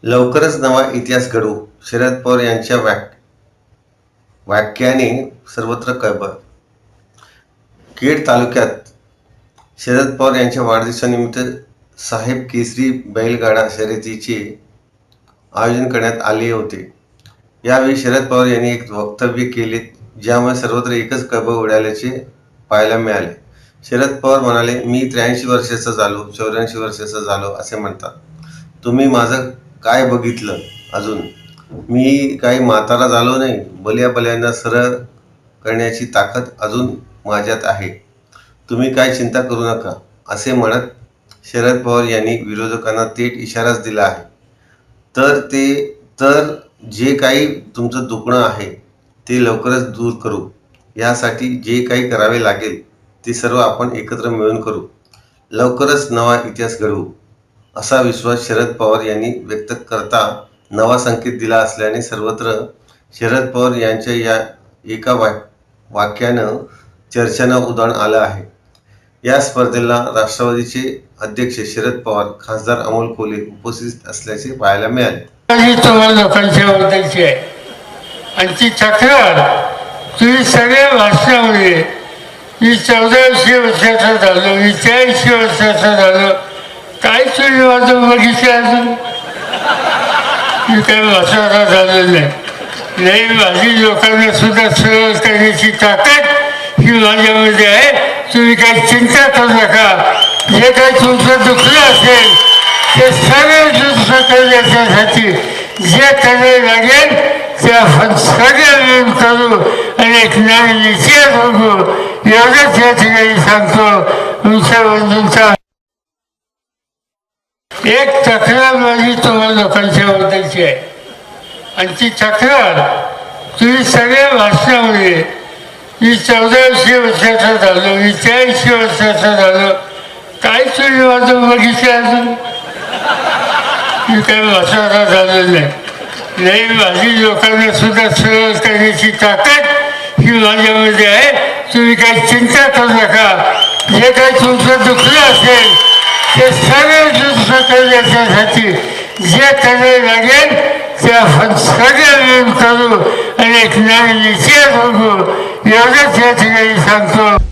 लवकरच नवा इतिहास घडवू, शरद पवार यांच्या वाक्याने सर्वत्र कळबळ. खेड तालुक्यात शरद पवार यांच्या वाढदिवसानिमित्त साहेब केसरी बैलगाडा शर्यतीचे आयोजन करण्यात आले होते. यावेळी शरद पवार यांनी एक वक्तव्य केले, ज्यामुळे सर्वत्र एकच कळबळ उडाल्याचे पाहायला मिळाले. शरद पवार म्हणाले, मी 83 वर्षाचा झालो, 84 वर्षाचा झालो असे म्हणतात. तुम्ही माझं काय बघितलं अजून? मी काही म्हातारा झालो नाही. भल्या सरळ करण्याची ताकद अजून माझ्यात आहे. तुम्ही काय चिंता करू नका असे म्हणत शरद पवार यांनी विरोधकांना थेट इशाराच दिला आहे. तर जे काही तुमचं दुखणं आहे ते लवकरच दूर करू. यासाठी जे काही करावे लागेल ते सर्व आपण एकत्र मिळून करू. लवकरच नवा इतिहास घडवू असा विश्वास शरद पवार यांनी व्यक्त करता नवा संकेत दिला असल्याने सर्वत्र शरद पवार यांच्या या एका वाक्यानं चर्चांना उधाण आलं आहे. या स्पर्धेला राष्ट्रवादीचे अध्यक्ष शरद पवार, खासदार अमोल कोल्हे उपस्थित असल्याचे पाहायला मिळाले. लोकांच्या बद्दलची आहे आणि ती तक्रार तुम्ही सगळ्या भाषणामध्ये मी 1400 वर्षाचा झालो, मी 40 वर्षाचा झालो, काय तुम्ही माझं बघितलं अजून? मी काही भाषणाचा झालो नाही. माझी लोकांना सुद्धा सरळ करण्याची ताकद ही माझ्यामध्ये आहे. तुम्ही काही चिंता करू नका. जे काही तुमचं दुखलं असेल ते सगळं दुसरं करण्यासाठी जे करायला लागेल ते आपण सगळं मिळून करू आणि एक नवीन इतिहास बघू. एवढंच या ठिकाणी सांगतो. तुमच्या बंधूंचा एक तक्रार माझी तुम्हाला लोकांच्या बद्दलची आहे आणि ती तक्रार तुम्ही सगळ्या भाषणामध्ये मी 1400 वर्षाचा झालो, मी 40 वर्षाचा झालो, काय तुम्ही माझं बघितलं अजून? मी काही भाषणाचा झालो नाही. माझी लोकांना सुद्धा सरळ करण्याची ताकद ही माझ्यामध्ये आहे. तुम्ही काही चिंता करू नका. जे काही तुमचं दुखलं असेल ते सगळं दुसरं करण्यासाठी जे करायला लागेल ते आपण सगळं मिळून करू आणि एक नवीन इतिहास बघू. एवढंच या ठिकाणी सांगतो.